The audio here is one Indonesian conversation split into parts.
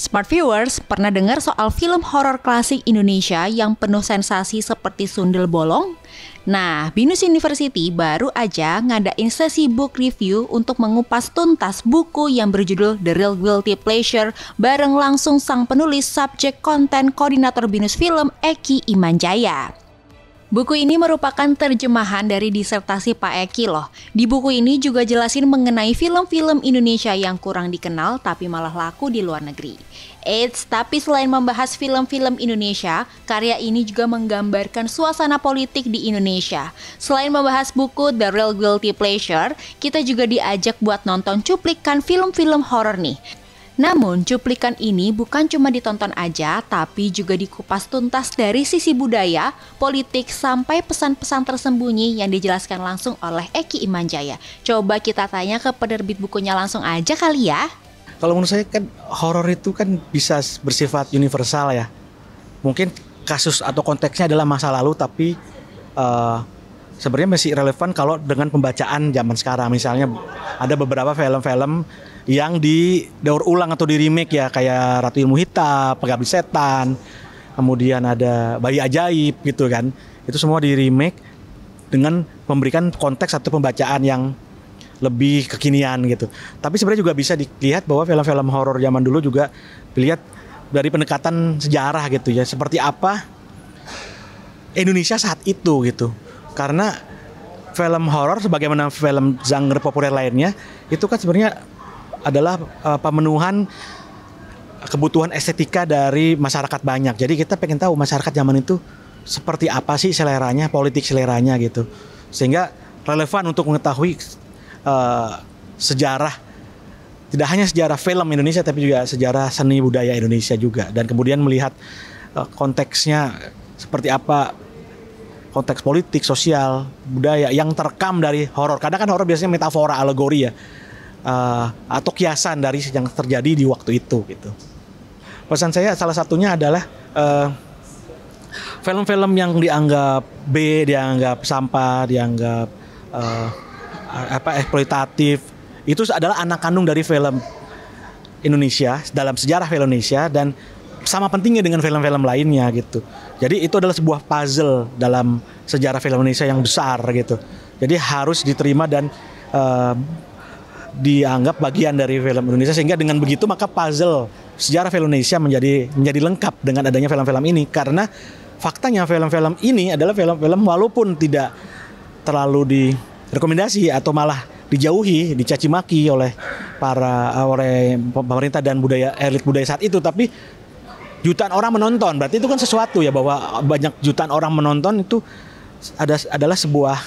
Smart viewers pernah dengar soal film horor klasik Indonesia yang penuh sensasi seperti Sundel Bolong? Nah, Binus University baru aja ngadain sesi book review untuk mengupas tuntas buku yang berjudul The Real Guilty Pleasure bareng langsung sang penulis subjek konten koordinator Binus Film Eki Imanjaya. Buku ini merupakan terjemahan dari disertasi Pak Eki loh. Di buku ini juga jelasin mengenai film-film Indonesia yang kurang dikenal tapi malah laku di luar negeri. Tapi selain membahas film-film Indonesia, karya ini juga menggambarkan suasana politik di Indonesia. Selain membahas buku The Real Guilty Pleasure, kita juga diajak buat nonton cuplikan film-film horor nih. Namun, cuplikan ini bukan cuma ditonton aja, tapi juga dikupas tuntas dari sisi budaya, politik, sampai pesan-pesan tersembunyi yang dijelaskan langsung oleh Eki Imanjaya. Coba kita tanya ke penerbit bukunya langsung aja kali ya. Kalau menurut saya kan horor itu kan bisa bersifat universal ya. Mungkin kasus atau konteksnya adalah masa lalu, tapi sebenarnya masih relevan kalau dengan pembacaan zaman sekarang. Misalnya ada beberapa film-film yang didaur ulang atau di remake ya, kayak Ratu Ilmu Hitam, Pengabdi Setan, kemudian ada Bayi Ajaib gitu kan. Itu semua di remake dengan memberikan konteks atau pembacaan yang lebih kekinian gitu. Tapi sebenarnya juga bisa dilihat bahwa film-film horor zaman dulu juga dilihat dari pendekatan sejarah gitu ya. Seperti apa Indonesia saat itu gitu. Karena film horor sebagaimana film genre populer lainnya itu kan sebenarnya adalah pemenuhan kebutuhan estetika dari masyarakat banyak. Jadi kita pengen tahu masyarakat zaman itu seperti apa sih seleranya, politik seleranya gitu. Sehingga relevan untuk mengetahui sejarah, tidak hanya sejarah film Indonesia tapi juga sejarah seni budaya Indonesia juga. Dan kemudian melihat konteksnya seperti apa, konteks politik, sosial, budaya yang terekam dari horor. Kadang kan horor biasanya metafora, alegori ya. Atau kiasan dari yang terjadi di waktu itu gitu. Pesan saya salah satunya adalah film-film yang dianggap B, dianggap sampah, dianggap eksploitatif, itu adalah anak kandung dari film Indonesia dalam sejarah film Indonesia dan sama pentingnya dengan film-film lainnya gitu. Jadi itu adalah sebuah puzzle dalam sejarah film Indonesia yang besar gitu. Jadi harus diterima dan dianggap bagian dari film Indonesia, sehingga dengan begitu maka puzzle sejarah film Indonesia menjadi lengkap dengan adanya film-film ini. Karena faktanya film-film ini adalah film-film walaupun tidak terlalu direkomendasi atau malah dijauhi, dicaci maki oleh oleh pemerintah dan elit budaya saat itu, tapi jutaan orang menonton. Berarti itu kan sesuatu ya, bahwa banyak jutaan orang menonton itu adalah sebuah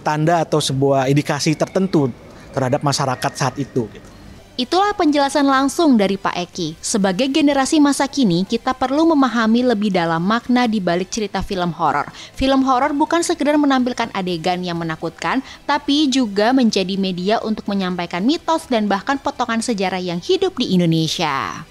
tanda atau sebuah indikasi tertentu terhadap masyarakat saat itu gitu. Itulah penjelasan langsung dari Pak Eki. Sebagai generasi masa kini, kita perlu memahami lebih dalam makna di balik cerita film horor. Film horor bukan sekedar menampilkan adegan yang menakutkan, tapi juga menjadi media untuk menyampaikan mitos dan bahkan potongan sejarah yang hidup di Indonesia.